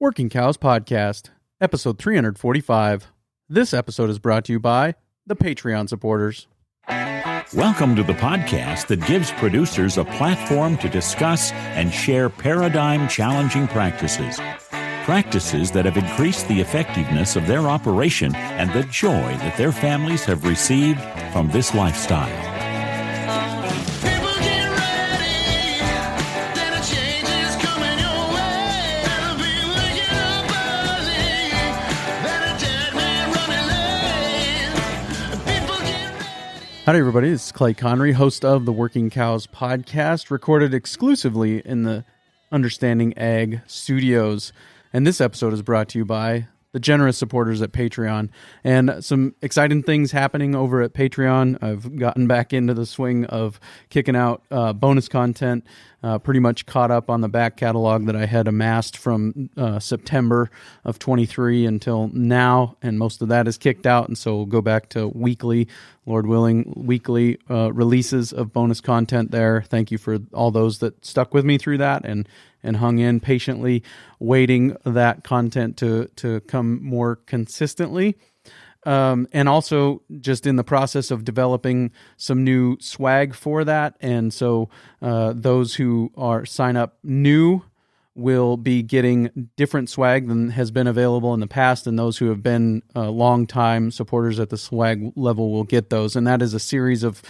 Working Cows Podcast, episode 345. This episode is brought to you by the Patreon supporters. Welcome to the podcast that gives producers a platform to discuss and share paradigm-challenging practices. Practices that have increased the effectiveness of their operation and the joy that their families have received from this lifestyle. Howdy, everybody. This is Clay Connery, host of the Working Cows Podcast, recorded exclusively in the Understanding Ag Studios. And this episode is brought to you by the generous supporters at Patreon. And some exciting things happening over at Patreon. I've gotten back into the swing of kicking out bonus content, pretty much caught up on the back catalog that I had amassed from September of 23 until now, and most of that is kicked out, and so we'll go back to weekly, Lord willing, weekly releases of bonus content there. Thank you for all those that stuck with me through that and hung in patiently, waiting that content to come more consistently. And also just in the process of developing some new swag for that. And so those who sign up new will be getting different swag than has been available in the past, and those who have been long-time supporters at the swag level will get those. And that is a series of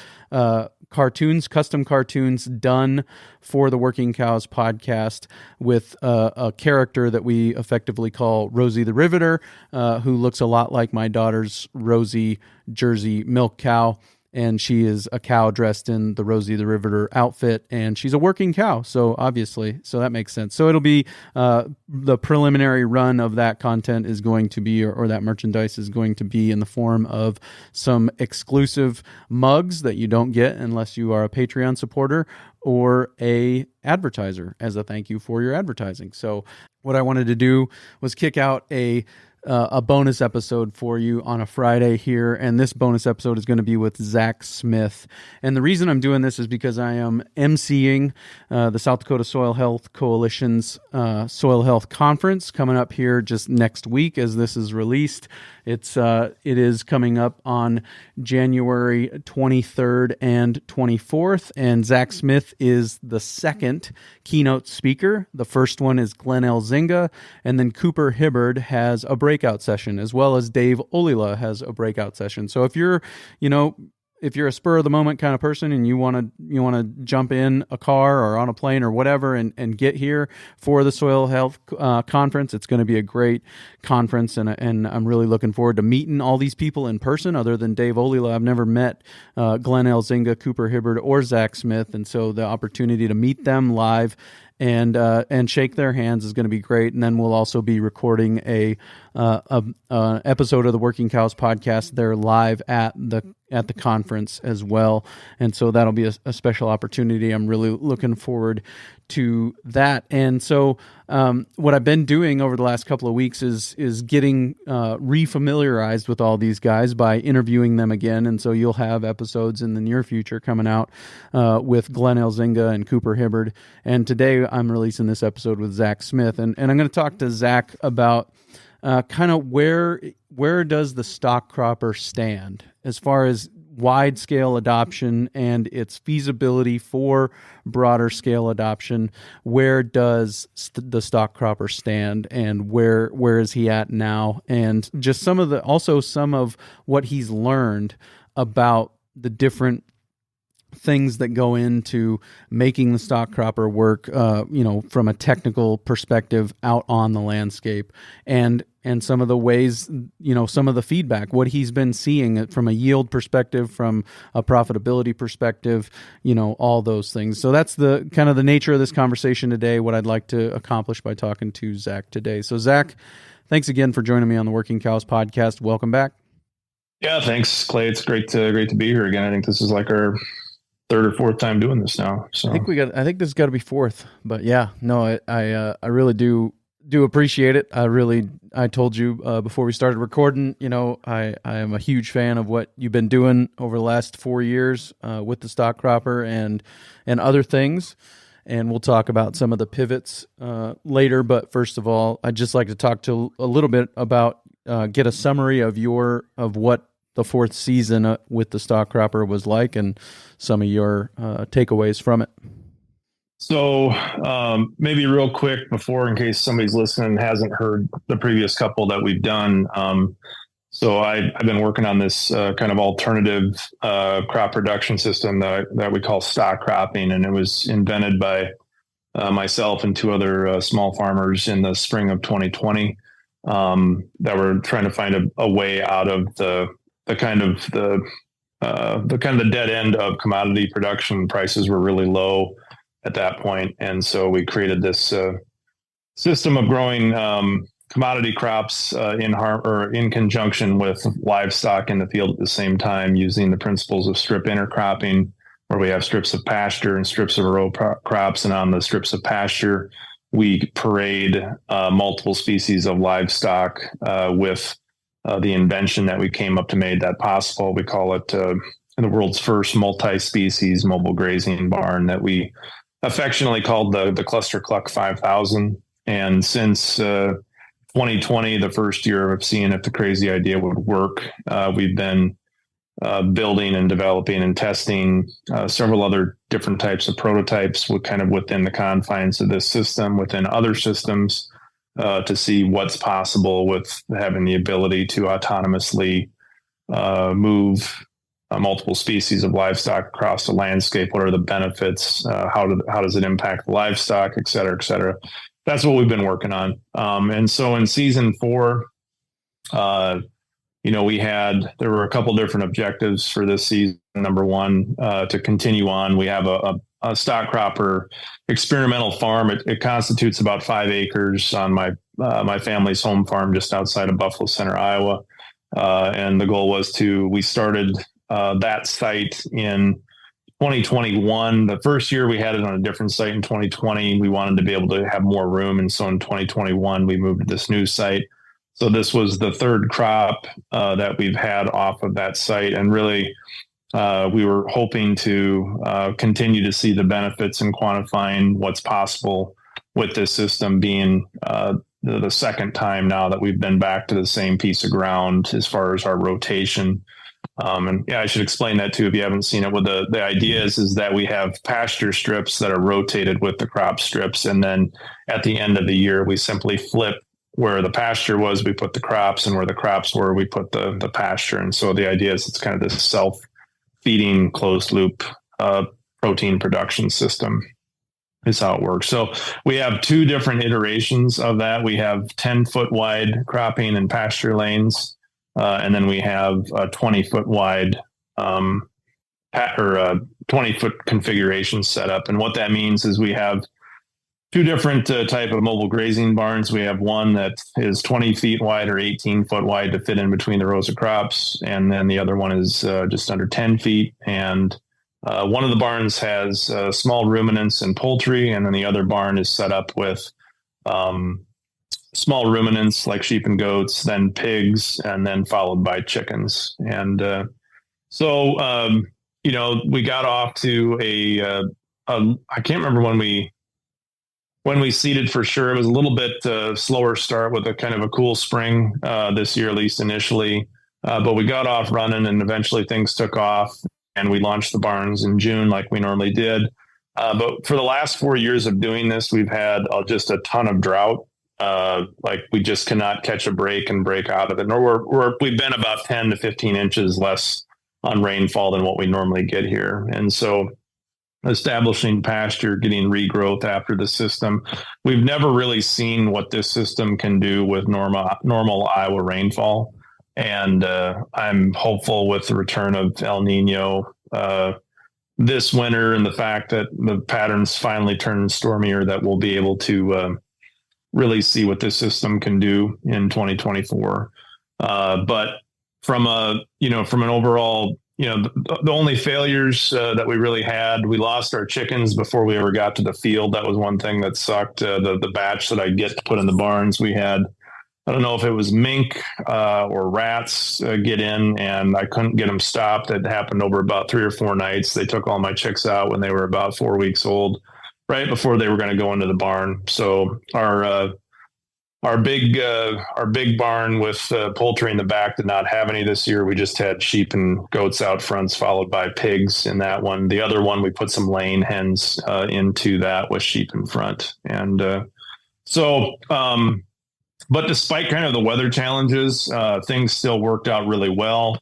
cartoons, custom cartoons done for the Working Cows podcast with a character that we effectively call Rosie the Riveter, who looks a lot like my daughter's Rosie Jersey milk cow. And she is a cow dressed in the Rosie the Riveter outfit, and she's a working cow, so obviously, so that makes sense. So it'll be the preliminary run of that content is going to be, or that merchandise is going to be in the form of some exclusive mugs that you don't get unless you are a Patreon supporter or a advertiser as a thank you for your advertising. So what I wanted to do was kick out a bonus episode for you on a Friday here, and this bonus episode is going to be with Zack Smith. And the reason I'm doing this is because I am emceeing the South Dakota Soil Health Coalition's Soil Health Conference coming up here just next week as this is released. It is coming up on January 23rd and 24th, and Zack Smith is the second keynote speaker. The first one is Glenn Elzinga, and then Cooper Hibbard has a breakout session, as well as Dave Olila has a breakout session. So if you're a spur of the moment kind of person and you want to jump in a car or on a plane or whatever and get here for the Soil Health Conference, it's going to be a great conference, and I'm really looking forward to meeting all these people in person. Other than Dave Olila, I've never met Glenn Elzinga, Cooper Hibbard, or Zack Smith, and so the opportunity to meet them live and shake their hands is going to be great. And then we'll also be recording a episode of the Working Cows podcast there live at the conference as well. And so that'll be a special opportunity. I'm really looking forward to that. And so what I've been doing over the last couple of weeks is getting refamiliarized with all these guys by interviewing them again. And so you'll have episodes in the near future coming out with Glenn Elzinga and Cooper Hibbard. And today I'm releasing this episode with Zack Smith. And I'm going to talk to Zack about kind of where does the StockCropper stand as far as wide-scale adoption and its feasibility for broader scale adoption. Where does the StockCropper stand, and where is he at now? And just some of what he's learned about the different things that go into making the StockCropper work, from a technical perspective out on the landscape, and some of the ways, some of the feedback, what he's been seeing from a yield perspective, from a profitability perspective, all those things. So that's the kind of the nature of this conversation today, what I'd like to accomplish by talking to Zack today. So Zack, thanks again for joining me on the Working Cows podcast. Welcome back. Yeah, thanks, Clay. It's great to be here again. I think this is like our third or fourth time doing this now. So I think this has got to be fourth, but yeah, no, I really do appreciate it. I told you before we started recording, I am a huge fan of what you've been doing over the last 4 years with the StockCropper and other things. and we'll talk about some of the pivots later. But first of all, I'd just like to talk to a little bit about, get a summary of what the fourth season with the StockCropper was like, and some of your takeaways from it. So maybe real quick before, in case somebody's listening and hasn't heard the previous couple that we've done. So I've been working on this kind of alternative crop production system that we call StockCropping, and it was invented by myself and two other small farmers in the spring of 2020 that were trying to find a way out of the kind of the dead end of commodity production. Prices were really low at that point, and so we created this system of growing commodity crops in conjunction with livestock in the field at the same time, using the principles of strip intercropping, where we have strips of pasture and strips of row crops, and on the strips of pasture we parade multiple species of livestock with the invention that we came up to made that possible. We call it the world's first multi-species mobile grazing barn that we affectionately called the Cluster Cluck 5000. And since 2020, the first year of seeing if the crazy idea would work, we've been building and developing and testing several other different types of prototypes within the confines of this system, within other systems, to see what's possible with having the ability to autonomously move multiple species of livestock across the landscape. What are the benefits? How does it impact the livestock, et cetera, et cetera? That's what we've been working on. And so in season 4, there were a couple different objectives for this season. Number one, to continue on, we have a StockCropper experimental farm. It constitutes about 5 acres on my family's home farm just outside of Buffalo Center, Iowa. And the goal was we started that site in 2021. The first year we had it on a different site in 2020. We wanted to be able to have more room. And so in 2021, we moved to this new site. So this was the third crop that we've had off of that site. And really, we were hoping to continue to see the benefits and quantifying what's possible with this system, being the second time now that we've been back to the same piece of ground as far as our rotation. I should explain that too if you haven't seen it. With the idea is that we have pasture strips that are rotated with the crop strips, and then at the end of the year we simply flip where the pasture was, we put the crops, and where the crops were, we put the pasture. And so the idea is it's kind of this self-feeding closed loop protein production system is how it works. So we have 2 different iterations of that. We have 10-foot wide cropping and pasture lanes. And then we have a 20-foot wide or 20-foot configuration set up. And what that means is we have 2 different type of mobile grazing barns. We have one that is 20 feet wide or 18 foot wide to fit in between the rows of crops. And then the other one is just under 10 feet. And one of the barns has small ruminants and poultry. And then the other barn is set up with small ruminants like sheep and goats, then pigs, and then followed by chickens. And so we got off to I can't remember when we seeded for sure. It was a little bit slower start with a kind of a cool spring this year, at least initially. But we got off running, and eventually things took off, and we launched the barns in June like we normally did. But for the last 4 years of doing this, we've had just a ton of drought. Like we just cannot catch a break and break out of it. Or we've been about 10 to 15 inches less on rainfall than what we normally get here. And so establishing pasture, getting regrowth after the system. We've never really seen what this system can do with normal Iowa rainfall. And I'm hopeful with the return of El Nino this winter and the fact that the patterns finally turn stormier, that we'll be able to really see what this system can do in 2024. But from an overall, the only failures that we really had, we lost our chickens before we ever got to the field. That was one thing that sucked. The batch that I get to put in the barns, we had, I don't know if it was mink or rats get in, and I couldn't get them stopped. It happened over about 3 or 4 nights. They took all my chicks out when they were about 4 weeks old. right before they were going to go into the barn. So our big barn with poultry in the back did not have any this year. We just had sheep and goats out fronts, followed by pigs in that one. The other one, we put some laying hens into that with sheep in front. And but despite kind of the weather challenges, things still worked out really well.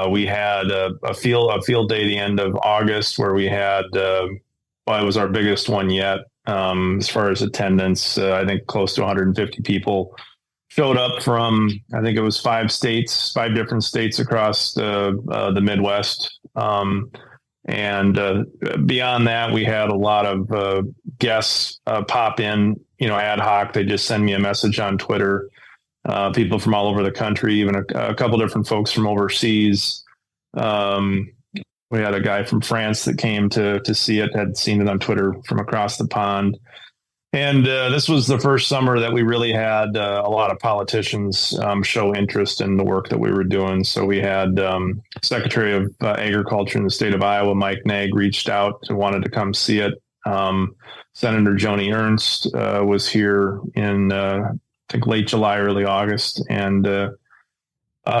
We had a field day the end of August where we had, it was our biggest one yet. As far as attendance, I think close to 150 people showed up from, I think it was 5 different states across the Midwest. And beyond that, we had a lot of guests pop in, ad hoc. They just send me a message on Twitter. People from all over the country, even a couple different folks from overseas. We had a guy from France that came to see it, had seen it on Twitter from across the pond. And this was the first summer that we really had a lot of politicians show interest in the work that we were doing. So we had Secretary of Agriculture in the state of Iowa, Mike Nag, reached out and wanted to come see it. Senator Joni Ernst was here in, I think, late July, early August. And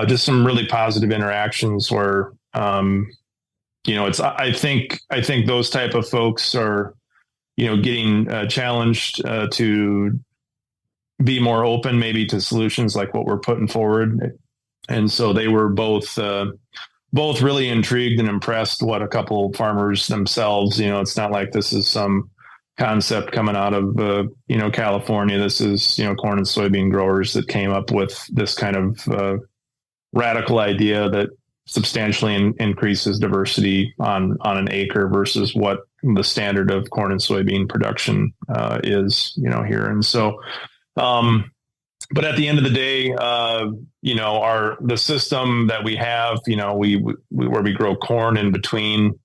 just some really positive interactions where, I think those type of folks are, getting challenged to be more open, maybe to solutions like what we're putting forward. And so they were both really intrigued and impressed what a couple farmers themselves, it's not like this is some concept coming out of, California. This is, corn and soybean growers that came up with this kind of radical idea that substantially increases diversity on an acre versus what the standard of corn and soybean production is, here. And so, but at the end of the day, the system that we have, where we grow corn in between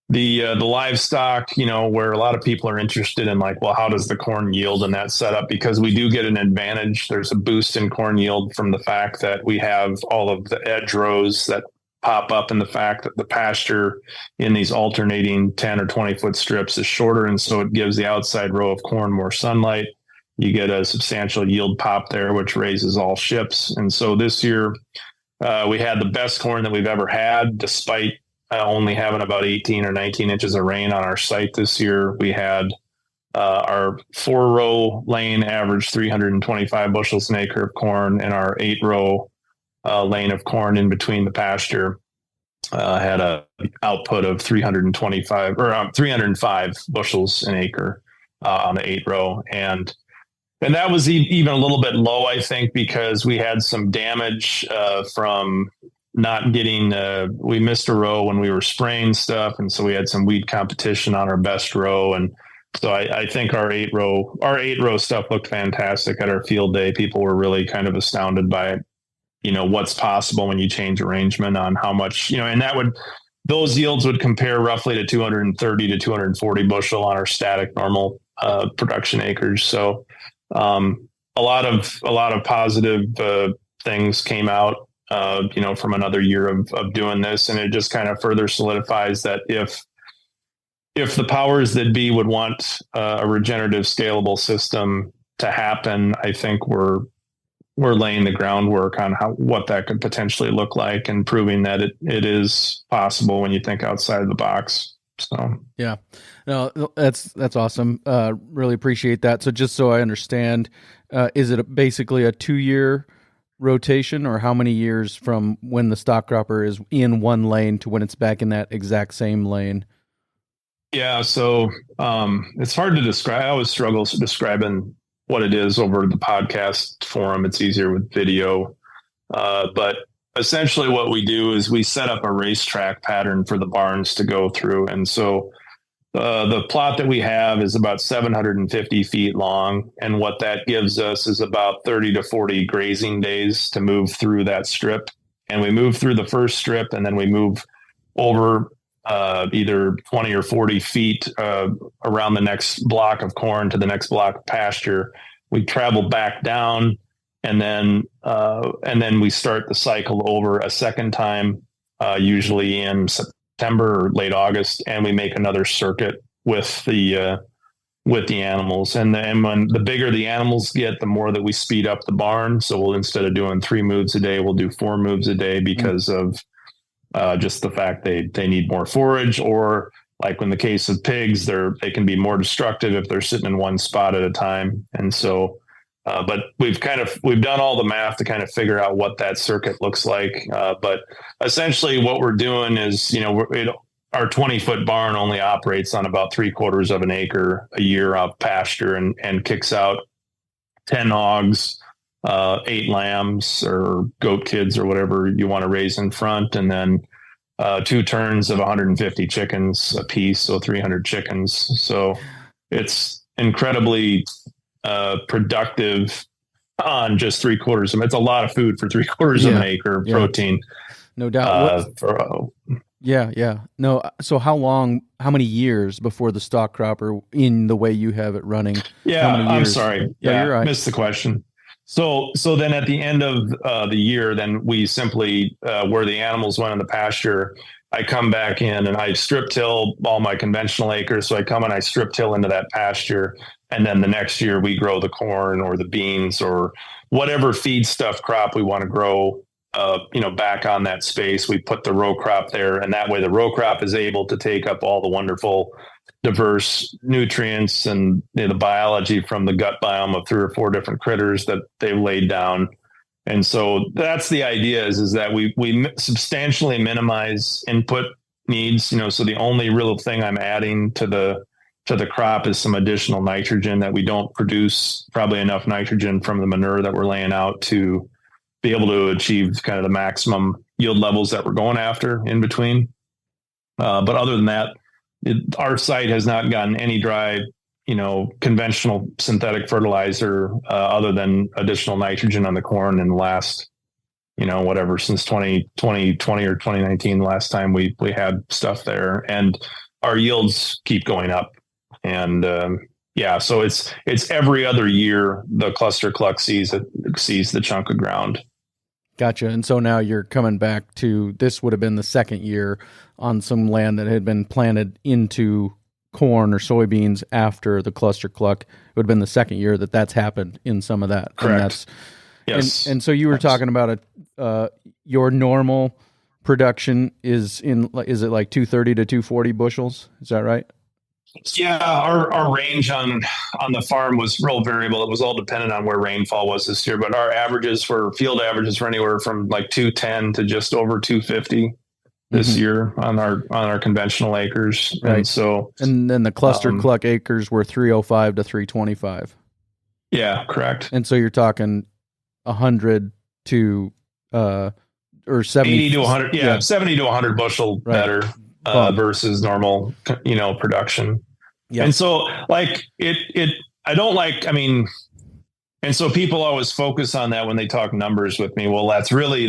the livestock, where a lot of people are interested in, like, well, how does the corn yield in that setup? Because we do get an advantage. There's a boost in corn yield from the fact that we have all of the edge rows that pop up, and the fact that the pasture in these alternating 10 or 20 foot strips is shorter. And so it gives the outside row of corn more sunlight. You get a substantial yield pop there, which raises all ships. And so this year we had the best corn that we've ever had, despite only having about 18 or 19 inches of rain on our site this year. We had our 4-row lane averaged 325 bushels an acre of corn, and our 8-row lane of corn in between the pasture had a output of 305 bushels an acre on the 8-row. And that was even a little bit low, I think, because we had some damage from not getting, we missed a row when we were spraying stuff. And so we had some weed competition on our best row. And so I think our 8-row stuff looked fantastic at our field day. People were really kind of astounded by, what's possible when you change arrangement on how much, and those yields would compare roughly to 230 to 240 bushel on our static normal production acres. So a lot of positive things came out, from another year of doing this. And it just kind of further solidifies that if the powers that be would want a regenerative, scalable system to happen, I think we're laying the groundwork on what that could potentially look like, and proving that it is possible when you think outside of the box. So, yeah, no, that's awesome. Really appreciate that. So just so I understand, is it basically a 2-year rotation, or how many years from when the StockCropper is in one lane to when it's back in that exact same lane? Yeah. So it's hard to describe. I always struggle describing what it is over the podcast forum. It's easier with video. But essentially what we do is we set up a racetrack pattern for the barns to go through. And so the plot that we have is about 750 feet long. And what that gives us is about 30 to 40 grazing days to move through that strip. And we move through the first strip, and then we move over either 20 or 40 feet around the next block of corn to the next block of pasture. We travel back down, and then we start the cycle over a second time, usually in September or late August, and we make another circuit with the animals. And when the bigger the animals get, the more that we speed up the barn. So we'll, instead of doing 3 moves a day, we'll do 4 moves a day because of just the fact they need more forage, or like in the case of pigs, they can be more destructive if they're sitting in one spot at a time. And so, but we've done all the math to kind of figure out what that circuit looks like. But essentially what we're doing is, our 20-foot barn only operates on about 3/4 of an acre a year of pasture, and kicks out 10 hogs, 8 lambs or goat kids or whatever you want to raise in front, and then 2 turns of 150 chickens a piece, so 300 chickens. So it's incredibly productive on just 3/4 of them. It's a lot of food for 3/4 of an acre of protein. No doubt. Yeah. No. So how many years before the StockCropper in the way you have it running? Yeah, how many years? I'm sorry. Yeah, you're right. Missed the question. So then at the end of the year, then we simply, where the animals went in the pasture, I come back in and I strip till all my conventional acres. So I come and I strip till into that pasture. And then the next year we grow the corn or the beans or whatever feed stuff crop we want to grow, back on that space. We put the row crop there, and that way the row crop is able to take up all the wonderful diverse nutrients and the biology from the gut biome of 3 or 4 different critters that they've laid down. And so that's the idea is that we substantially minimize input needs, so the only real thing I'm adding to the crop is some additional nitrogen that we don't produce probably enough nitrogen from the manure that we're laying out to be able to achieve kind of the maximum yield levels that we're going after in between. But other than that, our site has not gotten any dry, conventional synthetic fertilizer other than additional nitrogen on the corn in the last, since 2020 or 2019, the last time we had stuff there, and our yields keep going up. And so it's every other year the cluster Cluck sees the chunk of ground. Gotcha. And so now you're coming back to, this would have been the second year on some land that had been planted into corn or soybeans after the cluster Cluck. It would have been the second year that's happened in some of that. Correct. Yes. And so you were talking about your normal production is it like 230 to 240 bushels? Is that right? Yeah, our range on the farm was real variable. It was all dependent on where rainfall was this year, but our field averages were anywhere from like 210 to just over 250 this year on our conventional acres. Right. And then the cluster Cluck acres were 305 to 325. Yeah, correct. And so you're talking 100 to or 70 80 to 100, 70 to 100 bushel better versus normal, production. Yeah. And so and so people always focus on that when they talk numbers with me. Well, it's really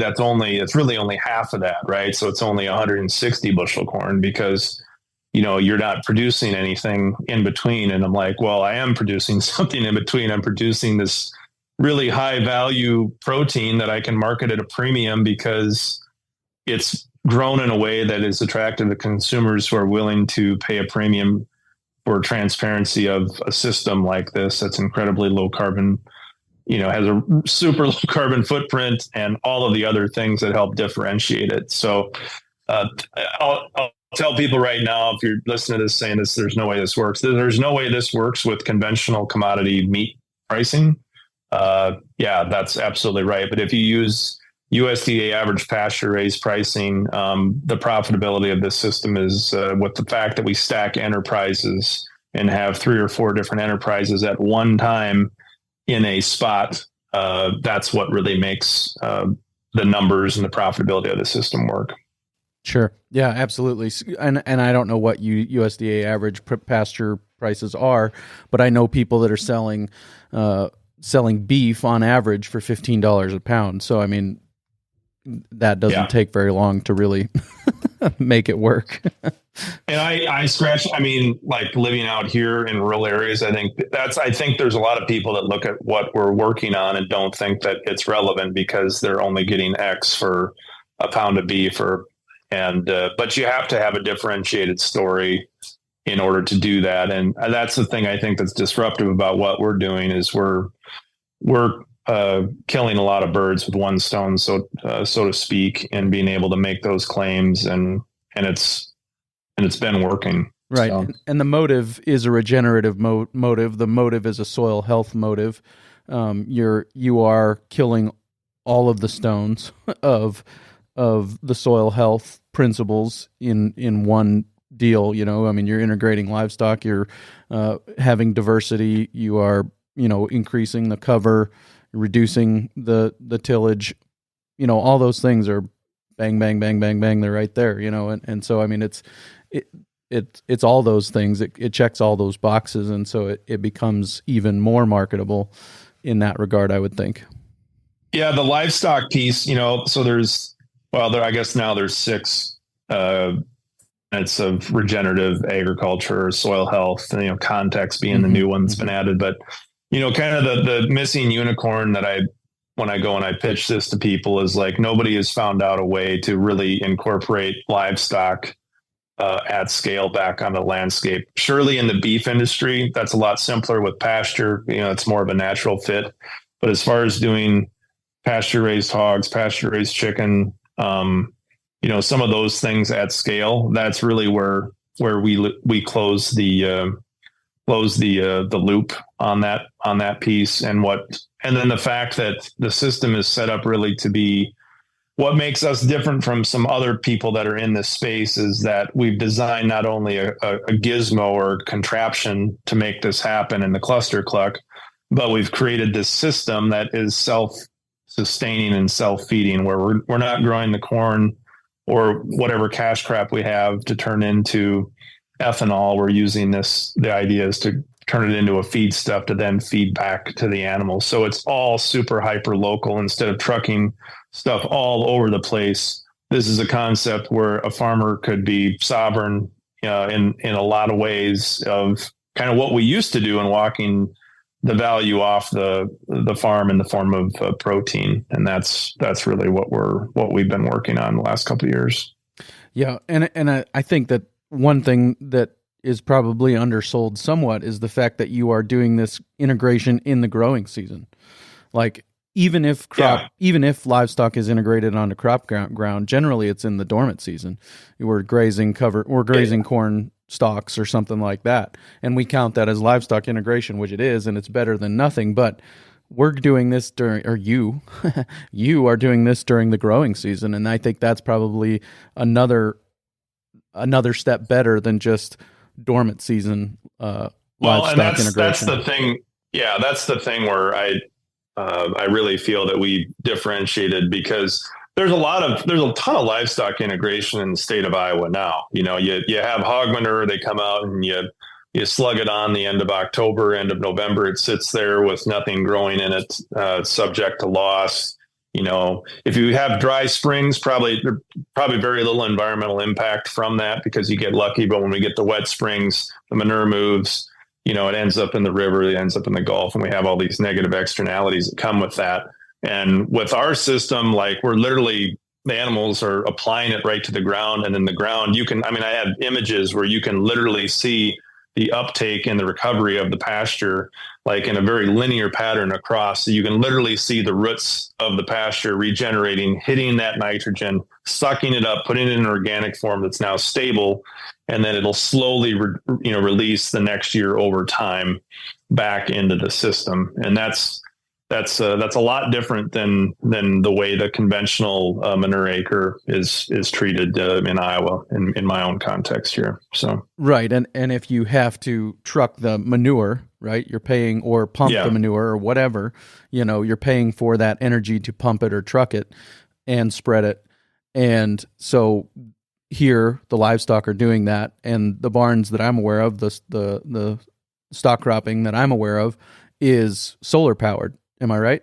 only half of that, right? So it's only 160 bushel corn because, you're not producing anything in between. And I'm like, well, I am producing something in between. I'm producing this really high value protein that I can market at a premium because it's grown in a way that is attractive to consumers who are willing to pay a premium for transparency of a system like this that's incredibly low carbon, has a super low carbon footprint and all of the other things that help differentiate it. So I'll tell people right now, if you're listening to this saying this, there's no way this works. There's no way this works with conventional commodity meat pricing. That's absolutely right. But if you use USDA average pasture raised pricing, the profitability of this system is with the fact that we stack enterprises and have 3 or 4 different enterprises at one time in a spot. That's what really makes the numbers and the profitability of the system work. Sure. Yeah, absolutely. And I don't know what USDA average pasture prices are, but I know people that are selling beef on average for $15 a pound. So, I mean, that doesn't take very long to really make it work. And I like living out here in rural areas, I think there's a lot of people that look at what we're working on and don't think that it's relevant because they're only getting X for a pound of beef but you have to have a differentiated story in order to do that. And that's the thing I think that's disruptive about what we're doing is we're killing a lot of birds with one stone, so to speak, and being able to make those claims, and it's been working. Right. So. And the motive is a regenerative motive. The motive is a soil health motive. You are killing all of the stones of the soil health principles in one deal. I mean, you're integrating livestock, you're having diversity, you are, increasing the cover, reducing the tillage, all those things are bang, bang, bang, bang, bang. They're right there, and so, I mean, it's all those things. It checks all those boxes. And so it becomes even more marketable in that regard, I would think. Yeah. The livestock piece, so I guess now there's 6, it's of regenerative agriculture, soil health, and, context being the new one that's been added. But, kind of the missing unicorn that when I go and I pitch this to people is like, nobody has found out a way to really incorporate livestock at scale back on the landscape. Surely in the beef industry, that's a lot simpler with pasture. It's more of a natural fit. But as far as doing pasture raised hogs, pasture raised chicken, some of those things at scale, that's really where we close the loop on that piece. And then the fact that the system is set up really to be what makes us different from some other people that are in this space is that we've designed not only a gizmo or contraption to make this happen in the cluster Cluck, but we've created this system that is self-sustaining and self-feeding, where we're not growing the corn or whatever cash crop we have to turn into ethanol. We're using the idea is to turn it into a feed stuff to then feed back to the animals. So it's all super hyper local instead of trucking stuff all over the place. This is a concept where a farmer could be sovereign in a lot of ways of kind of what we used to do in walking the value off the farm in the form of protein. And that's really what we've been working on the last couple of years. Yeah. And I think that one thing that is probably undersold somewhat is the fact that you are doing this integration in the growing season. Like, even if livestock is integrated onto crop ground, generally it's in the dormant season. We're grazing corn stalks or something like that, and we count that as livestock integration, which it is, and it's better than nothing. But we're doing this you are doing this during the growing season, and I think that's probably another step better than just dormant season livestock integration. That's the thing. Yeah, that's the thing where I really feel that we differentiated, because there's a ton of livestock integration in the state of Iowa now. You have hog manure, they come out and you slug it on the end of October, end of November. It sits there with nothing growing in it, subject to loss. If you have dry springs, probably very little environmental impact from that because you get lucky. But when we get the wet springs, the manure moves. It ends up in the river, it ends up in the Gulf, and we have all these negative externalities that come with that. And with our system, like the animals are applying it right to the ground, and in the ground, I have images where you can literally see the uptake and the recovery of the pasture, like in a very linear pattern across. So you can literally see the roots of the pasture regenerating, hitting that nitrogen, sucking it up, putting it in an organic form that's now stable, and then it'll slowly, release the next year over time back into the system. And that's a lot different than the way the conventional manure acre is treated in Iowa in my own context here. So right, and if you have to truck the manure, right, you're paying, or pump the manure or whatever, you're paying for that energy to pump it or truck it and spread it. And so here the livestock are doing that, and the barns that I'm aware of, the stock cropping that I'm aware of, is solar powered. Am I right?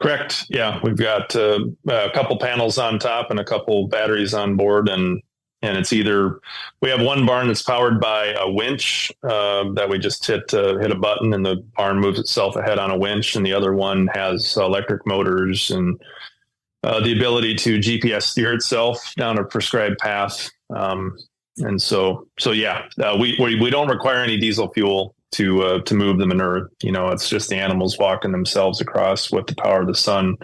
Correct. Yeah, we've got a couple panels on top and a couple batteries on board, and it's either we have one barn that's powered by a winch that we just hit a button and the barn moves itself ahead on a winch, and the other one has electric motors and the ability to GPS steer itself down a prescribed path. And so yeah, we don't require any diesel fuel to move the manure. It's just the animals walking themselves across with the power of the sun,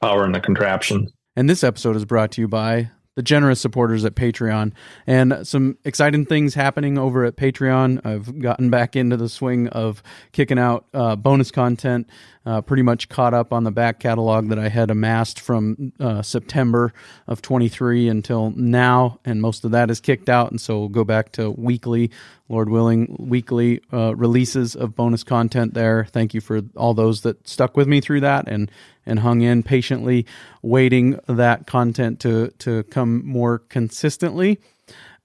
power and the contraption. And this episode is brought to you by the generous supporters at Patreon, and some exciting things happening over at Patreon. I've gotten back into the swing of kicking out bonus content, pretty much caught up on the back catalog that I had amassed from September of 23 until now, and most of that is kicked out, and so we'll go back to weekly, Lord willing, weekly releases of bonus content there. Thank you for all those that stuck with me through that and hung in patiently, waiting that content to come more consistently.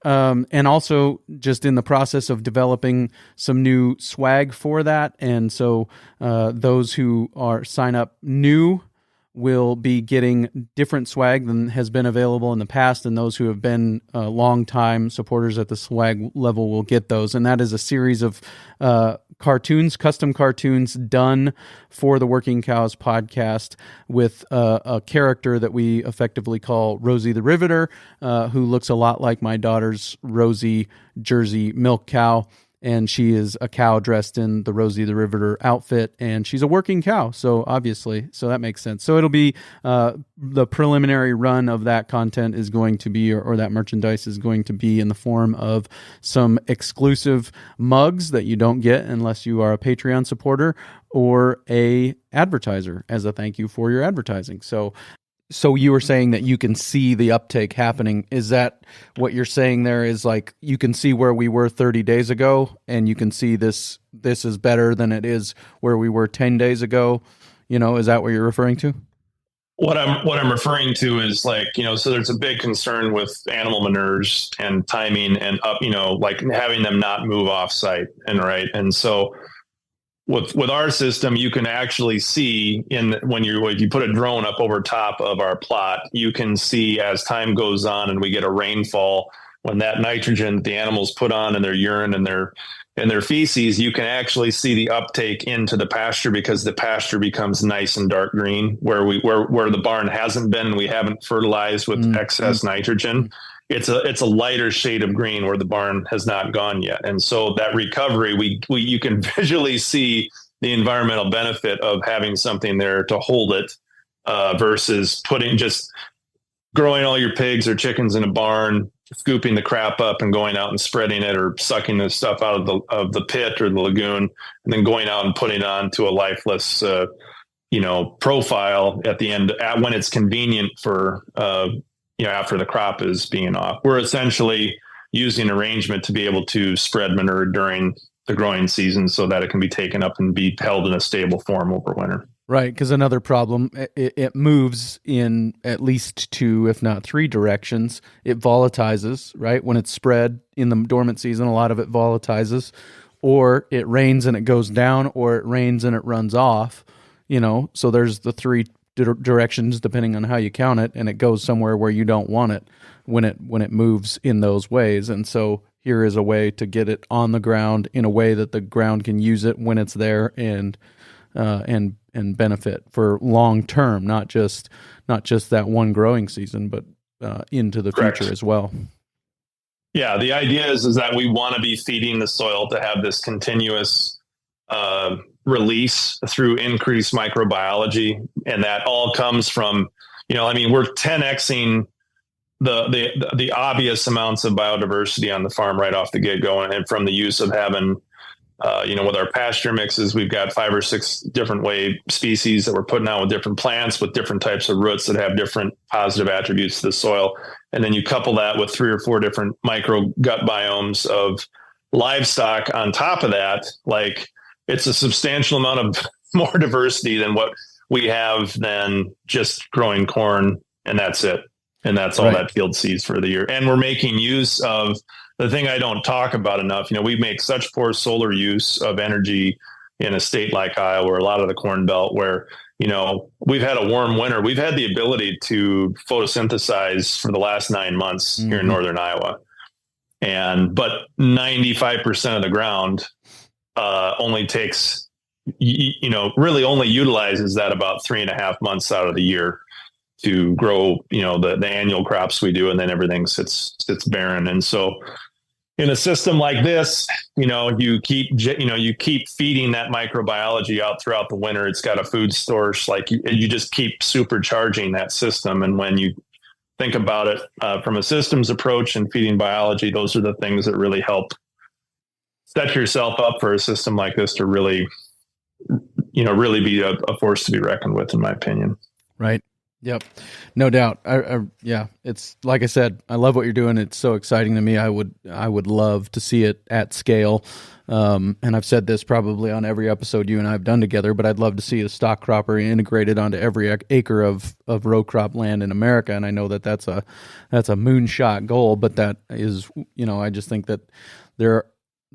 And also just in the process of developing some new swag for that. And so those who sign up new will be getting different swag than has been available in the past, and those who have been long-time supporters at the swag level will get those. And that is a series of cartoons, custom cartoons done for the Working Cows podcast with a character that we effectively call Rosie the Riveter, who looks a lot like my daughter's Rosie Jersey milk cow. And she is a cow dressed in the Rosie the Riveter outfit, and she's a working cow, so obviously, so that makes sense. So it'll be the preliminary run of that content is going to be, or that merchandise is going to be in the form of some exclusive mugs that you don't get unless you are a Patreon supporter or a advertiser as a thank you for your advertising. So you were saying that you can see the uptake happening. Is that what you're saying there is like you can see where we were 30 days ago and you can see this is better than it is where we were 10 days ago? Is that what you're referring to? What I'm referring to is so there's a big concern with animal manures and timing and like having them not move off site and so with our system, you can actually see when you put a drone up over top of our plot, you can see as time goes on and we get a rainfall, when that nitrogen the animals put on in their urine and their feces, you can actually see the uptake into the pasture because the pasture becomes nice and dark green where the barn hasn't been and we haven't fertilized with excess nitrogen. It's a lighter shade of green where the barn has not gone yet. And so that recovery, you can visually see the environmental benefit of having something there to hold it versus just growing all your pigs or chickens in a barn, scooping the crap up and going out and spreading it or sucking the stuff out of the pit or the lagoon and then going out and putting it onto a lifeless profile at the end when it's convenient for after the crop is being off. We're essentially using arrangement to be able to spread manure during the growing season so that it can be taken up and be held in a stable form over winter. Right, because another problem, it moves in at least 2, if not 3 directions. It volatilizes, right? When it's spread in the dormant season, a lot of it volatilizes, or it rains and it goes down, or it rains and it runs off, so there's the 3 directions depending on how you count it, and it goes somewhere where you don't want it when it moves in those ways. And so here is a way to get it on the ground in a way that the ground can use it when it's there and benefit for long term, not just that one growing season, but into the Correct. future as well. Yeah, the idea is that we want to be feeding the soil to have this continuous release through increased microbiology, and that all comes from we're 10xing the obvious amounts of biodiversity on the farm right off the get-go, and from the use of having with our pasture mixes, we've got 5 or 6 different species that we're putting out with different plants with different types of roots that have different positive attributes to the soil, and then you couple that with 3 or 4 different micro gut biomes of livestock on top of that, it's a substantial amount of more diversity than what we have than just growing corn, and that's it. And that's all that field sees for the year. And we're making use of the thing I don't talk about enough. We make such poor solar use of energy in a state like Iowa, or a lot of the Corn Belt, where, we've had a warm winter. We've had the ability to photosynthesize for the last 9 months here in northern Iowa. But 95% of the ground only takes, really only utilizes that about 3.5 months out of the year to grow, the annual crops we do, and then everything sits barren. And so in a system like this, you keep feeding that microbiology out throughout the winter. It's got a food source, like you just keep supercharging that system. And when you think about it from a systems approach and feeding biology, those are the things that really help set yourself up for a system like this to really be a force to be reckoned with, in my opinion. Right. Yep. No doubt. Yeah, it's like I said, I love what you're doing. It's so exciting to me. I would love to see it at scale. And I've said this probably on every episode you and I have done together, but I'd love to see a StockCropper integrated onto every acre of row crop land in America. And I know that that's a moonshot goal, but that is, I just think that there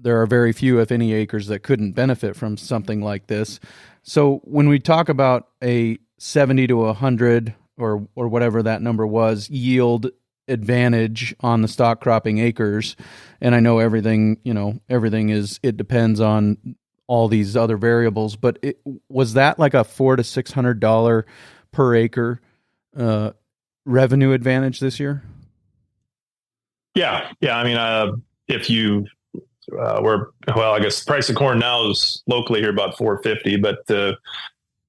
are very few, if any, acres that couldn't benefit from something like this. So when we talk about a 70 to 100 or whatever that number was yield advantage on the stock cropping acres, and I know everything it depends on all these other variables, but was that like a $400 to $600 per acre revenue advantage this year? Yeah. I mean, if you I guess the price of corn now is locally here about $4.50, but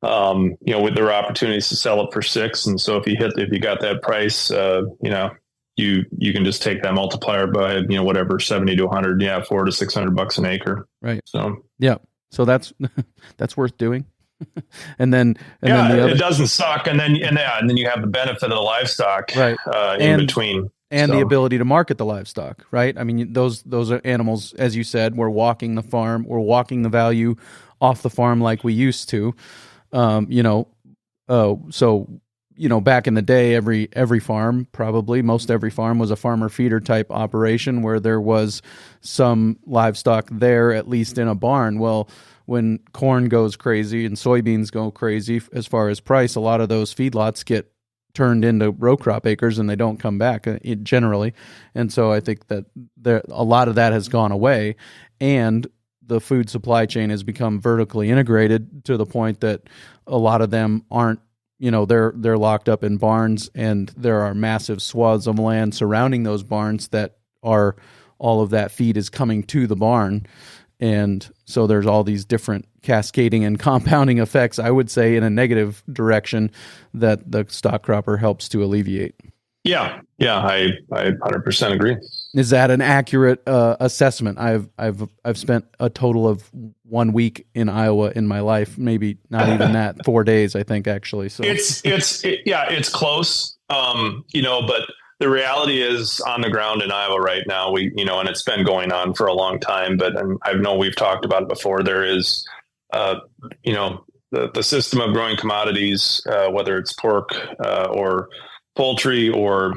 with there are opportunities to sell it for $6, and so if you got that price, you can just take that multiplier by whatever 70 to 100, $400 to $600 an acre, right? So so that's worth doing. and then the other, it doesn't suck, and then you have the benefit of the livestock, right, in between. And the ability to market the livestock, right? I mean, those are animals, as you said, we're walking the farm, we're walking the value off the farm like we used to. Back in the day, every farm, probably most every farm, was a farmer feeder type operation where there was some livestock there, at least in a barn. Well, when corn goes crazy and soybeans go crazy as far as price, a lot of those feedlots get turned into row crop acres and they don't come back generally. And so I think that a lot of that has gone away, and the food supply chain has become vertically integrated to the point that a lot of them aren't, they're locked up in barns, and there are massive swaths of land surrounding those barns that are, all of that feed is coming to the barn. And so there's all these different cascading and compounding effects, I would say, in a negative direction that the StockCropper helps to alleviate. Yeah, I 100% agree. Is that an accurate assessment? I've spent a total of 1 week in Iowa in my life, maybe not even that, 4 days, I think, actually. So it's close. But the reality is, on the ground in Iowa right now, and it's been going on for a long time, but I know we've talked about it before. There is, the system of growing commodities, whether it's pork or poultry or,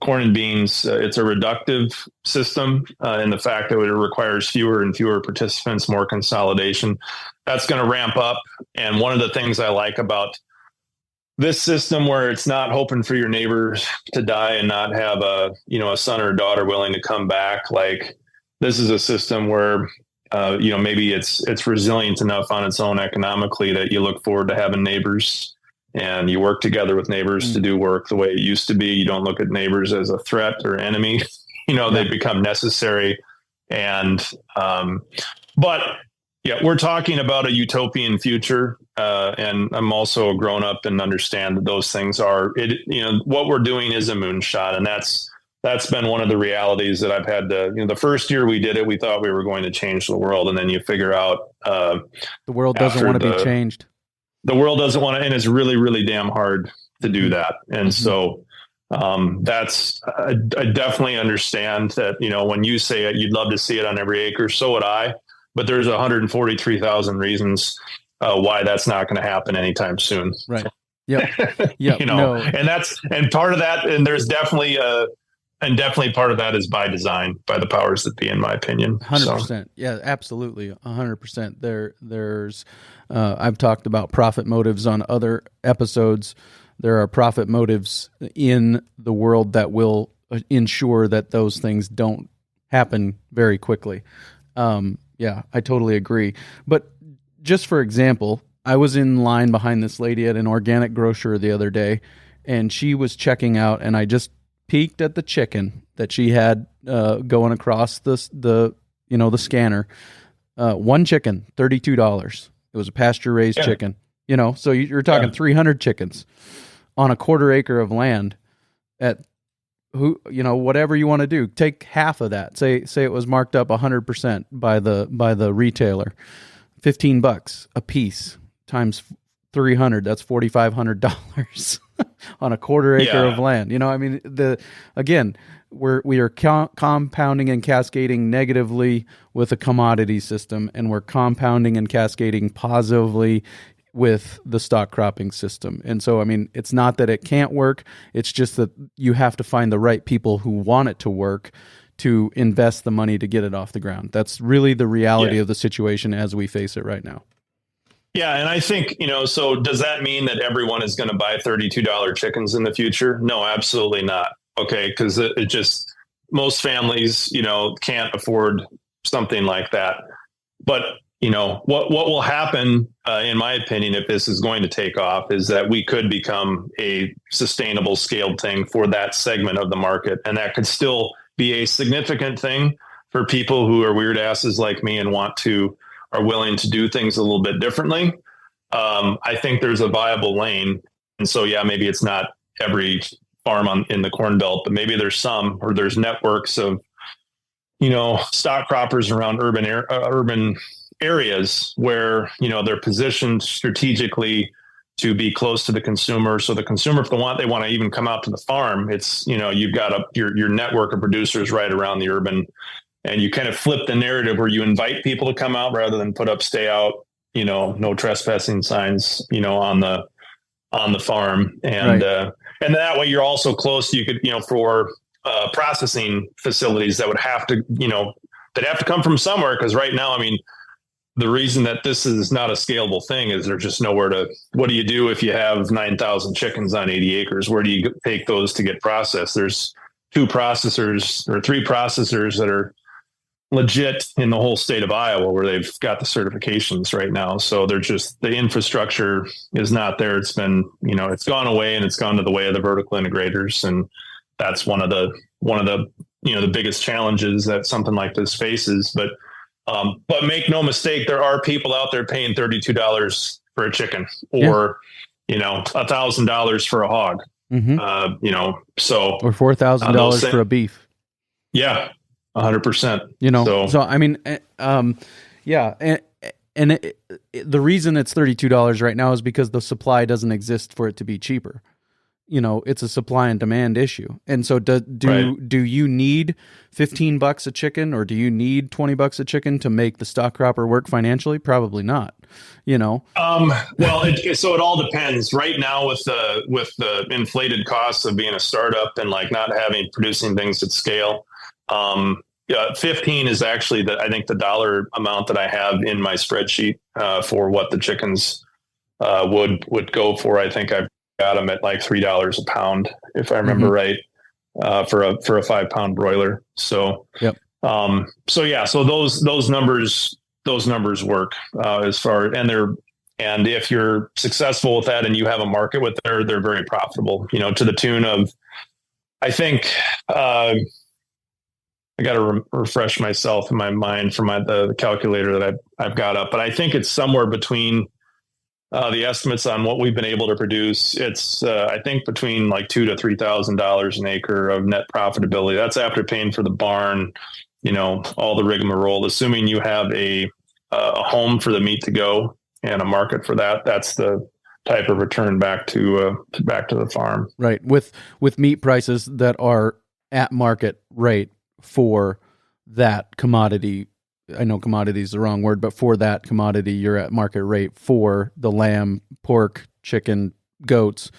corn and beans, it's a reductive system in the fact that it requires fewer and fewer participants, more consolidation. That's going to ramp up. And one of the things I like about this system, where it's not hoping for your neighbors to die and not have a son or a daughter willing to come back. Like, this is a system where, maybe it's resilient enough on its own economically that you look forward to having neighbors, and you work together with neighbors to do work the way it used to be. You don't look at neighbors as a threat or enemy. They become necessary. And, but yeah, we're talking about a utopian future. And I'm also a grown up and understand that those things are, what we're doing is a moonshot. And that's been one of the realities that I've had to, the first year we did it, we thought we were going to change the world. And then you figure out, the world doesn't want to be changed. The world doesn't want to, and it's really, really damn hard to do that. And so I definitely understand that, when you say it, you'd love to see it on every acre. So would I, but there's 143,000 reasons why that's not going to happen anytime soon. Right. Yeah. Yeah. And part of that, and there's definitely part of that is by design, by the powers that be, in my opinion. 100%. So. Yeah, absolutely. 100%. There's, I've talked about profit motives on other episodes. There are profit motives in the world that will ensure that those things don't happen very quickly. Yeah, I totally agree. But just for example, I was in line behind this lady at an organic grocer the other day, and she was checking out, and I just peeked at the chicken that she had going across the scanner. One chicken, $32. It was a pasture raised chicken. So you're talking 300 chickens on a quarter acre of land at whatever you want to do. Take half of that. Say it was marked up 100% by the retailer. $15 a piece times 300. That's $4,500 on a quarter acre of land. We are compounding and cascading negatively with a commodity system, and we're compounding and cascading positively with the stock cropping system. And so, it's not that it can't work. It's just that you have to find the right people who want it to work to invest the money to get it off the ground. That's really the reality of the situation as we face it right now. Yeah. And I think, so does that mean that everyone is going to buy $32 chickens in the future? No, absolutely not. Okay. Because it just, most families, can't afford something like that. But, what will happen, in my opinion, if this is going to take off, is that we could become a sustainable scaled thing for that segment of the market. And that could still be a significant thing for people who are weird asses like me and are willing to do things a little bit differently. I think there's a viable lane. And so, maybe it's not every farm in the Corn Belt, but maybe there's some, or there's networks of, stock croppers around urban areas where, they're positioned strategically to be close to the consumer. So the consumer, if they want to even come out to the farm, it's, you've got your network of producers right around the urban, and you kind of flip the narrative where you invite people to come out rather than put up stay out, no trespassing signs, on the farm. And, and that way you're also close. You could, for processing facilities that would have to, they'd have to come from somewhere. Cause right now, the reason that this is not a scalable thing is there's just nowhere what do you do if you have 9,000 chickens on 80 acres? Where do you take those to get processed? There's 2 processors or 3 processors that are legit in the whole state of Iowa where they've got the certifications right now. So they're just, the infrastructure is not there. It's been, it's gone away, and it's gone to the way of the vertical integrators. And that's one of the, the biggest challenges that something like this faces. But make no mistake, there are people out there paying $32 for a chicken or, $1,000 for a hog, so. Or $4,000 for a beef. Yeah. 100%. The reason it's $32 right now is because the supply doesn't exist for it to be cheaper. It's a supply and demand issue. And so do you need $15 a chicken, or do you need $20 a chicken to make the stock cropper work financially? Probably not. Well, so it all depends. Right now with the inflated costs of being a startup and not producing things at scale, 15 is actually I think the dollar amount that I have in my spreadsheet for what the chickens would go for. I think I've got them at $3 a pound, if I remember right, for a 5-pound broiler. So, so those numbers work as far, and if you're successful with that and you have a market with they're very profitable, to the tune of, I think, I got to refresh myself in my mind from the calculator that I've got up, but I think it's somewhere between the estimates on what we've been able to produce. It's I think between $2,000 to $3,000 an acre of net profitability. That's after paying for the barn, all the rigmarole. Assuming you have a home for the meat to go and a market for that, that's the type of return back to the farm. Right, with meat prices that are at market rate for that commodity. I know commodity is the wrong word, but for that commodity, you're at market rate for the lamb, pork, chicken, goats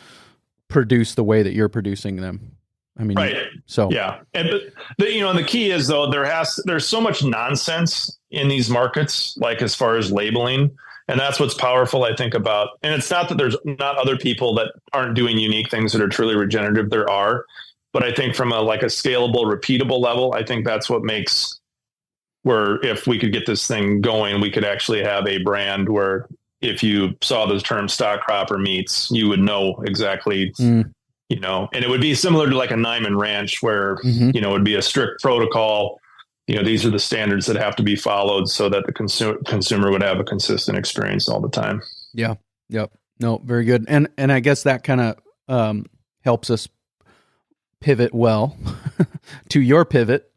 produced the way that you're producing them. Right. So yeah. And the key is though, there's so much nonsense in these markets, as far as labeling. And that's what's powerful, I think, about, and it's not that there's not other people that aren't doing unique things that are truly regenerative. There are, but I think from a scalable, repeatable level, I think that's what makes, where if we could get this thing going, we could actually have a brand where if you saw the term StockCropper meats, you would know exactly and it would be similar to like a Nyman ranch where, Mm-hmm. it would be a strict protocol. These are the standards that have to be followed so that the consumer would have a consistent experience all the time. Yeah. Yep. No, very good. And I guess that kind of helps us pivot well to your pivot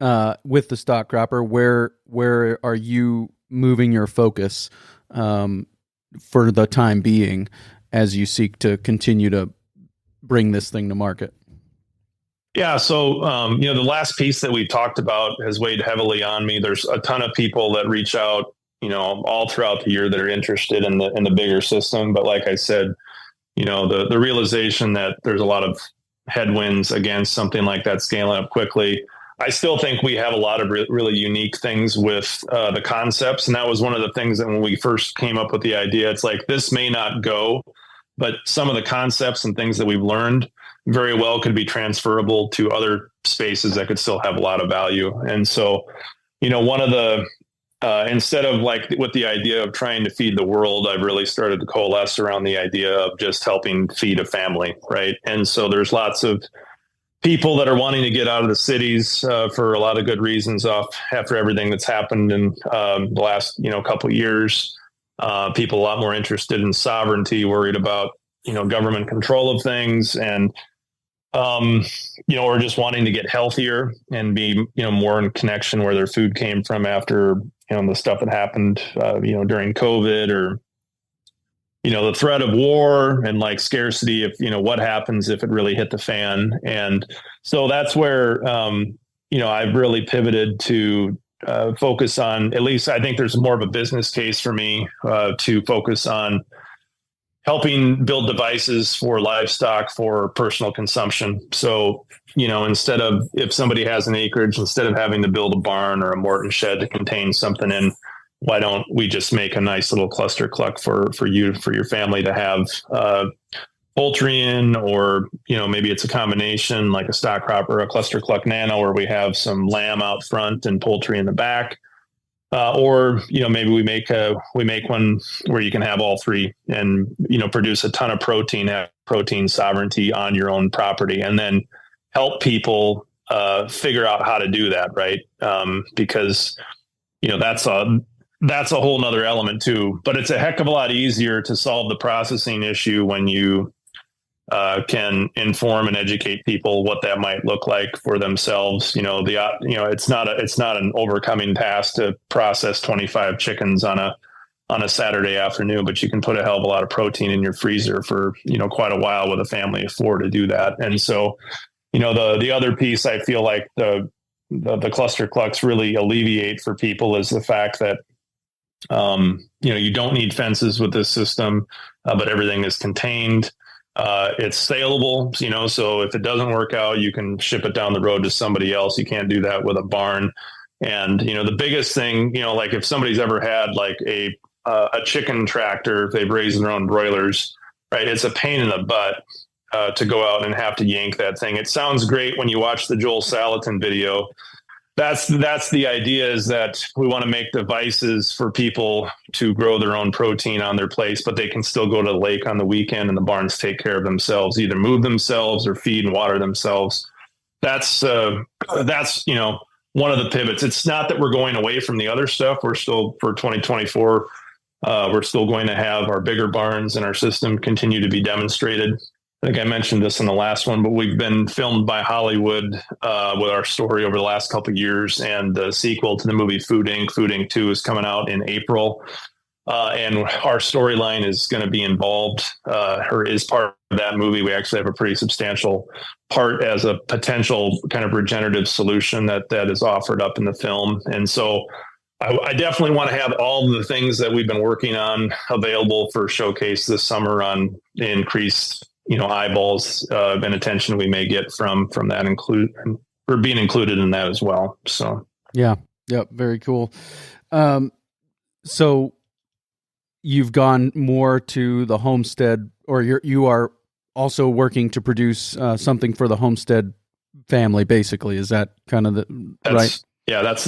with the StockCropper. Where are you moving your focus for the time being as you seek to continue to bring this thing to market? Yeah. So, the last piece that we talked about has weighed heavily on me. There's a ton of people that reach out, all throughout the year that are interested in the bigger system. But like I said, the realization that there's a lot of headwinds against something like that scaling up quickly. I still think we have a lot of really unique things with the concepts. And that was one of the things that when we first came up with the idea, it's like, this may not go, but some of the concepts and things that we've learned very well could be transferable to other spaces that could still have a lot of value. And so, one of the, instead of like with the idea of trying to feed the world, I've really started to coalesce around the idea of just helping feed a family. Right. And so there's lots of people that are wanting to get out of the cities for a lot of good reasons after everything that's happened in the last, couple of years. People a lot more interested in sovereignty, worried about, government control of things, and or just wanting to get healthier and be, more in connection where their food came from after, the stuff that happened, during COVID, or, the threat of war and like scarcity of, what happens if it really hit the fan. And so that's where, I've really pivoted to focus on, at least I think there's more of a business case for me to focus on helping build devices for livestock for personal consumption. So, instead of, if somebody has an acreage, instead of having to build a barn or a Morton shed to contain something in, why don't we just make a nice little cluster Cluck for your family to have poultry in, or, maybe it's a combination like a StockCropper, a cluster Cluck Nano, where we have some lamb out front and poultry in the back. Or, maybe we make one where you can have all three and, produce a ton of protein, have protein sovereignty on your own property, and then help people figure out how to do that. Right. Because, that's a whole nother element too, but it's a heck of a lot easier to solve the processing issue when you can inform and educate people what that might look like for themselves. It's not an overcoming task to process 25 chickens on a Saturday afternoon, but you can put a hell of a lot of protein in your freezer for, quite a while with a family of four to do that. And so, the other piece I feel like the cluster Clucks really alleviate for people is the fact that, you don't need fences with this system, but everything is contained. It's saleable, so if it doesn't work out, you can ship it down the road to somebody else. You can't do that with a barn. And, the biggest thing, like if somebody's ever had like a chicken tractor, if they've raised their own broilers, right? It's a pain in the butt to go out and have to yank that thing. It sounds great when you watch the Joel Salatin video. That's the idea, is that we want to make devices for people to grow their own protein on their place, but they can still go to the lake on the weekend and the barns take care of themselves, either move themselves or feed and water themselves. That's one of the pivots. It's not that we're going away from the other stuff. We're still, for 2024, we're still going to have our bigger barns and our system continue to be demonstrated. I think I mentioned this in the last one, but we've been filmed by Hollywood with our story over the last couple of years, and the sequel to the movie Food Inc. Food Inc. 2 is coming out in April, and our storyline is going to be involved. Her is part of that movie. We actually have a pretty substantial part as a potential kind of regenerative solution that is offered up in the film, and so I definitely want to have all the things that we've been working on available for showcase this summer on increased eyeballs and attention we may get from that or being included in that as well. So, yeah. Yep. Very cool. So you've gone more to the homestead, or you are also working to produce something for the homestead family, basically. Is that kind of right? Yeah, that's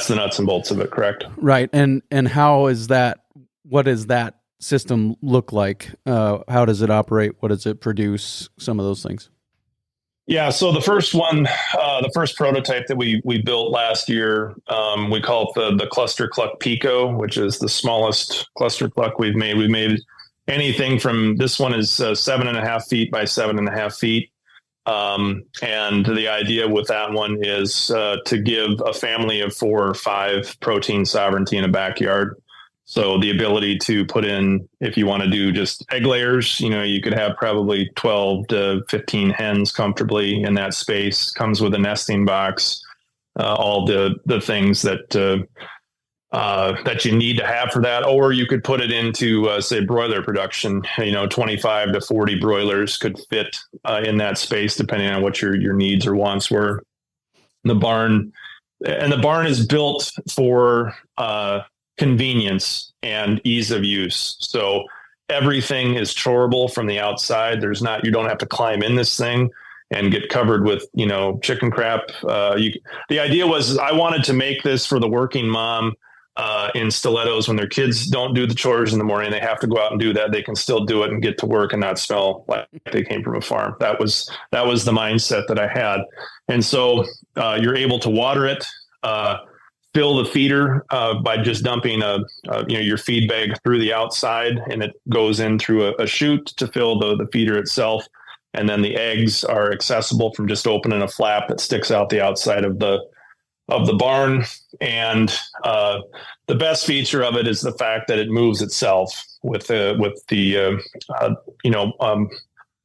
the nuts and bolts of it. Correct. Right. And how is that? What is that system look like? How does it operate? What does it produce? Some of those things. Yeah, so the first one, the first prototype that we built last year, we call it the cluster Cluck Pico, which is the smallest cluster Cluck we've made. We've made anything from, this one is 7.5 feet by 7.5 feet. And the idea with that one is to give a family of 4 or 5 protein sovereignty in a backyard. So the ability to put in, if you want to do just egg layers, you could have probably 12 to 15 hens comfortably in that space. Comes with a nesting box, all the things that you need to have for that. Or you could put it into, say, broiler production. 25 to 40 broilers could fit in that space, depending on what your needs or wants were. The barn is built for convenience and ease of use. So everything is choreable from the outside. You don't have to climb in this thing and get covered with, chicken crap. The idea was I wanted to make this for the working mom in stilettos. When their kids don't do the chores in the morning, they have to go out and do that. They can still do it and get to work and not smell like they came from a farm. That was the mindset that I had. And so you're able to water it, fill the feeder by just dumping your feed bag through the outside, and it goes in through a chute to fill the feeder itself. And then the eggs are accessible from just opening a flap that sticks out the outside of the barn. And the best feature of it is the fact that it moves itself with the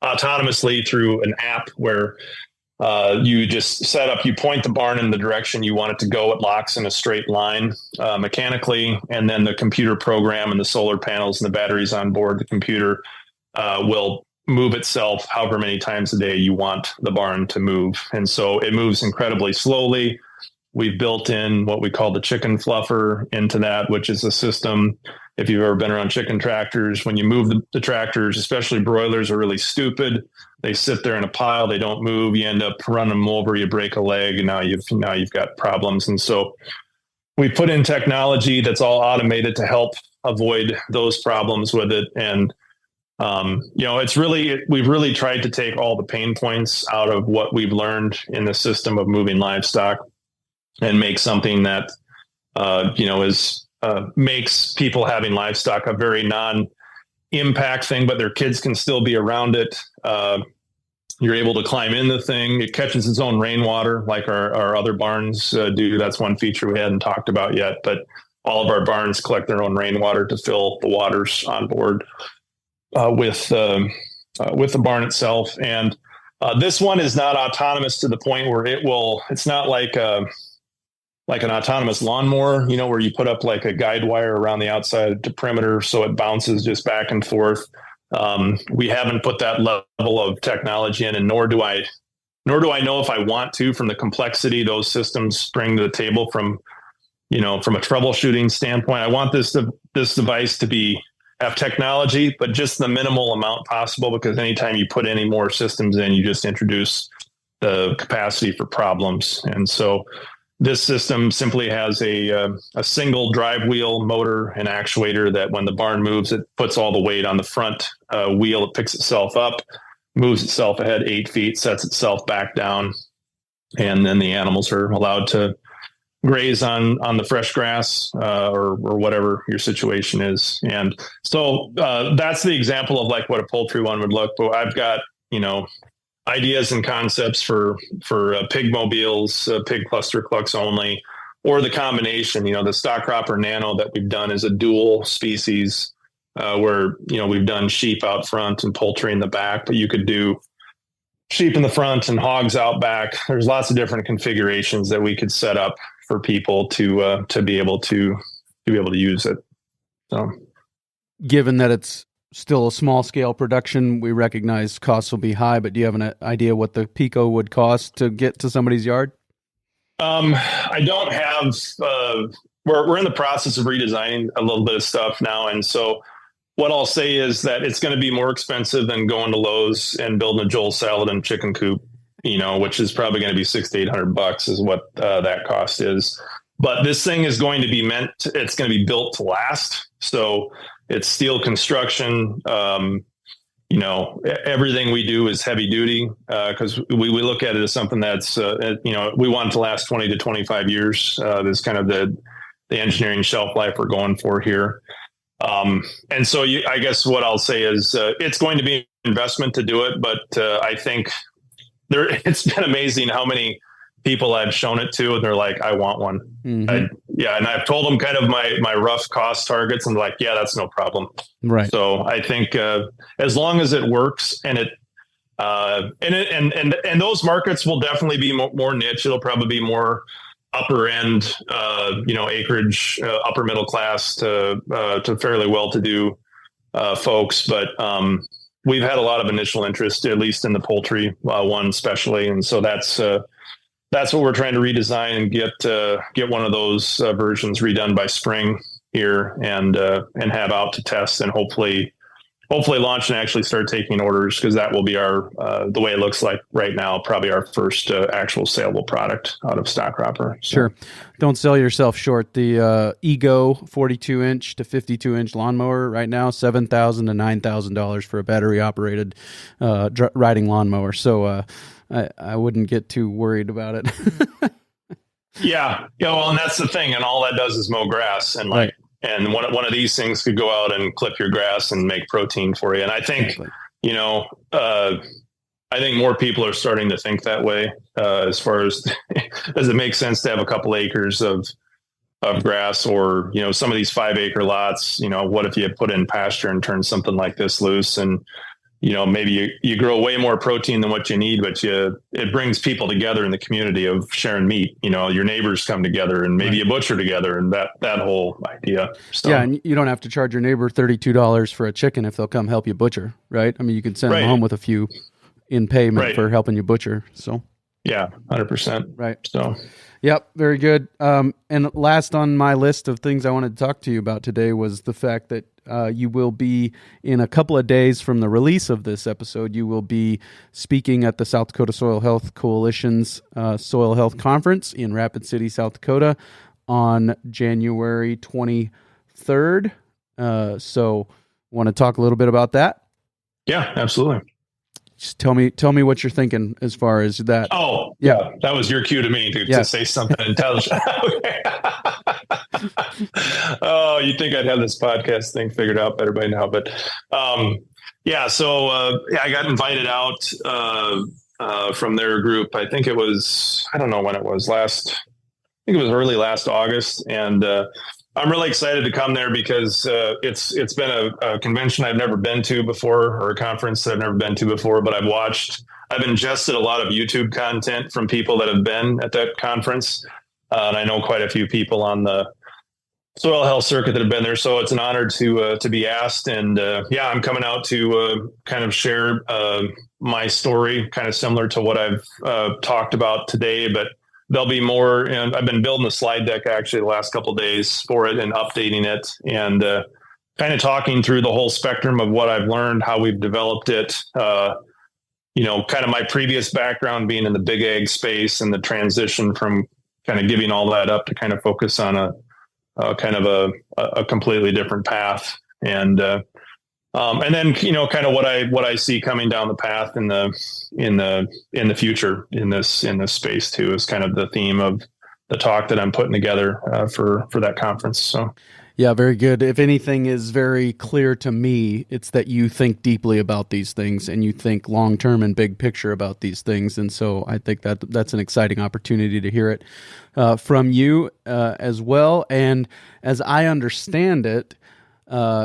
autonomously through an app where you just set up, you point the barn in the direction you want it to go. It locks in a straight line mechanically, and then the computer program and the solar panels and the batteries on board the computer will move itself however many times a day you want the barn to move. And so it moves incredibly slowly. We've built in what we call the chicken fluffer into that, which is a system. If you've ever been around chicken tractors, when you move the tractors, especially broilers, are really stupid. They sit there in a pile. They don't move. You end up running them over. You break a leg, and now you've got problems. And so we put in technology that's all automated to help avoid those problems with it. And we've really tried to take all the pain points out of what we've learned in the system of moving livestock and make something that makes people having livestock a very non-impact thing, but their kids can still be around it. You're able to climb in the thing. It catches its own rainwater like our other barns do. That's one feature we hadn't talked about yet, but all of our barns collect their own rainwater to fill the waters on board with the barn itself. And this one is not autonomous to the point where it's not like an autonomous lawnmower, where you put up like a guide wire around the outside to perimeter so it bounces just back and forth. We haven't put that level of technology in, and nor do I know if I want to, from the complexity those systems bring to the table from a troubleshooting standpoint. I want this device to have technology, but just the minimal amount possible, because anytime you put any more systems in, you just introduce the capacity for problems. And so this system simply has a single drive wheel, motor, and actuator that when the barn moves, it puts all the weight on the front wheel. It picks itself up, moves itself ahead 8 feet, sets itself back down, and then the animals are allowed to graze on the fresh grass or whatever your situation is. And so that's the example of like what a poultry one would look. But I've got, ideas and concepts for pig mobiles, pig cluster clucks only, or the combination. The StockCropper Nano that we've done is a dual species where, we've done sheep out front and poultry in the back, but you could do sheep in the front and hogs out back. There's lots of different configurations that we could set up for people to be able to use it. So, given that it's still a small scale production, we recognize costs will be high, but do you have an idea what the Pico would cost to get to somebody's yard? I don't have, we're in the process of redesigning a little bit of stuff now. And so what I'll say is that it's going to be more expensive than going to Lowe's and building a Joel salad and chicken coop, which is probably going to be $600 to $800 is what that cost is. But this thing is going to be it's going to be built to last. So it's steel construction. Everything we do is heavy duty because we look at it as something that's, we want it to last 20 to 25 years. That's kind of the engineering shelf life we're going for here. And so I guess what I'll say is it's going to be an investment to do it, but I think it's been amazing how many people I've shown it to, and they're like, I want one. And I've told them kind of my rough cost targets, and like, yeah, that's no problem. Right. So I think as long as it works and and those markets will definitely be more niche. It'll probably be more upper end, acreage, upper middle class to fairly well-to-do folks. But we've had a lot of initial interest, at least in the poultry one especially, and so that's what we're trying to redesign and get one of those versions redone by spring here and have out to test and hopefully launch and actually start taking orders, because that will be our the way it looks like right now, probably our first actual saleable product out of StockCropper. So. Sure. Don't sell yourself short. The Ego 42-inch to 52-inch lawnmower right now, $7,000 to $9,000 for a battery-operated riding lawnmower. So I wouldn't get too worried about it. Yeah. Well, and that's the thing. And all that does is mow grass. And right. And one of these things could go out and clip your grass and make protein for you. And I think, I think more people are starting to think that way as far as, does it make sense to have a couple acres of grass, or, some of these 5-acre lots, what if you put in pasture and turn something like this loose, and, maybe you grow way more protein than what you need, but it brings people together in the community of sharing meat. Your neighbors come together and maybe you butcher together, and that whole idea. So, yeah, and you don't have to charge your neighbor $32 for a chicken if they'll come help you butcher, right? I mean, you can send them home with a few in payment for helping you butcher. So yeah, 100%. Right. So. Yep, very good. And last on my list of things I wanted to talk to you about today was the fact that you will be, in a couple of days from the release of this episode, you will be speaking at the South Dakota Soil Health Coalition's Soil Health Conference in Rapid City, South Dakota on January 23rd. So want to talk a little bit about that? Yeah, absolutely. Just tell me what you're thinking as far as that. Oh, yeah. That was your cue to me to say something intelligent. Oh, you'd think I'd have this podcast thing figured out better by now. But so I got invited out from their group. I think it was, I don't know when it was, I think it was early last August. And I'm really excited to come there because it's been a convention I've never been to before, or a conference that I've never been to before, but I've ingested a lot of YouTube content from people that have been at that conference. And I know quite a few people on the soil health circuit that have been there. So it's an honor to be asked. And I'm coming out to kind of share my story, kind of similar to what I've talked about today, but there'll be more. And I've been building the slide deck actually the last couple of days for it and updating it, and kind of talking through the whole spectrum of what I've learned, how we've developed it. Kind of my previous background being in the big ag space and the transition from kind of giving all that up to kind of focus on a kind of a completely different path. And then, kind of what I see coming down the path in the future in this space too, is kind of the theme of the talk that I'm putting together for that conference. So. Yeah, very good. If anything is very clear to me, it's that you think deeply about these things and you think long-term and big picture about these things. And so I think that's an exciting opportunity to hear it from you as well. And as I understand it,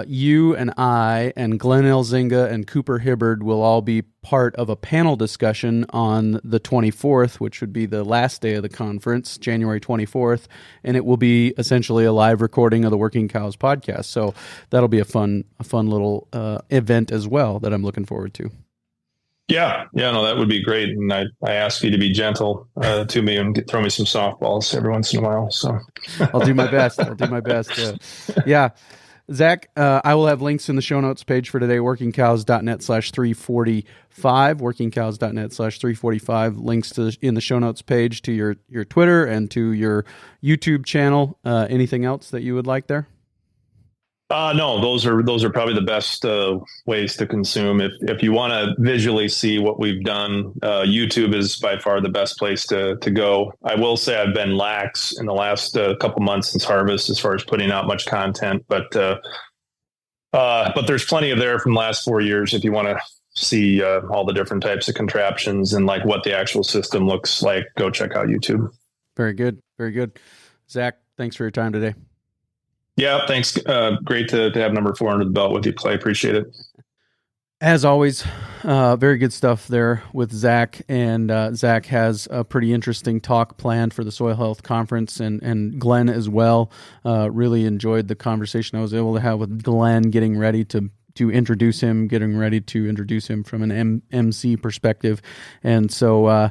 you and I and Glenn Elzinga and Cooper Hibbard will all be part of a panel discussion on the 24th, which would be the last day of the conference, January 24th, and it will be essentially a live recording of the Working Cows podcast. So that'll be a fun little event as well that I'm looking forward to. Yeah, no, that would be great. And I ask you to be gentle to me and throw me some softballs every once in a while. So I'll do my best. Yeah. Zach, I will have links in the show notes page for today, workingcows.net/345, workingcows.net/345, links in the show notes page to your Twitter and to your YouTube channel. Anything else that you would like there? No, those are probably the best ways to consume. If you want to visually see what we've done, YouTube is by far the best place to go. I will say I've been lax in the last couple months since harvest as far as putting out much content, but there's plenty of there from the last 4 years if you want to see all the different types of contraptions and like what the actual system looks like. Go check out YouTube. Very good. Very good. Zach, thanks for your time today. Yeah, thanks. Great to have number 4 under the belt with you, Clay. Appreciate it. As always, very good stuff there with Zach. And Zach has a pretty interesting talk planned for the Soil Health Conference, and Glenn as well. Really enjoyed the conversation I was able to have with Glenn, getting ready to introduce him, from an MC perspective. And so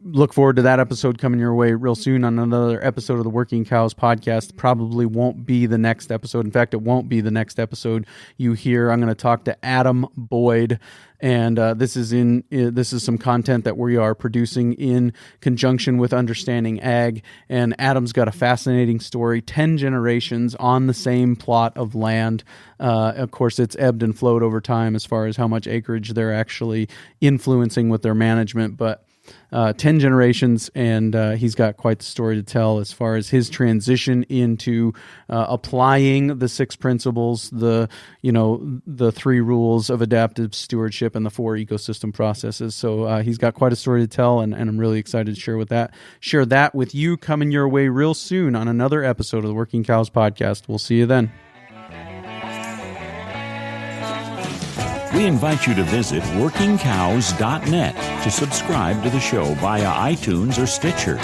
look forward to that episode coming your way real soon on another episode of the Working Cows podcast. Probably won't be the next episode. In fact, it won't be the next episode you hear. I'm going to talk to Adam Boyd, and this is some content that we are producing in conjunction with Understanding Ag. And Adam's got a fascinating story: 10 generations on the same plot of land. Of course, it's ebbed and flowed over time as far as how much acreage they're actually influencing with their management, but 10 generations, and he's got quite the story to tell as far as his transition into applying the 6 principles, the 3 rules of adaptive stewardship, and the 4 ecosystem processes. So he's got quite a story to tell, and I'm really excited to share that with you, coming your way real soon on another episode of the Working Cows podcast. We'll see you then. We invite you to visit workingcows.net to subscribe to the show via iTunes or Stitcher.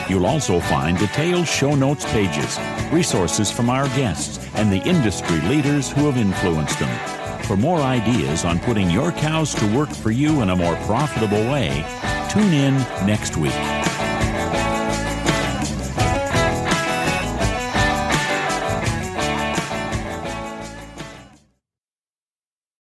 You'll also find detailed show notes pages, resources from our guests, and the industry leaders who have influenced them. For more ideas on putting your cows to work for you in a more profitable way, tune in next week.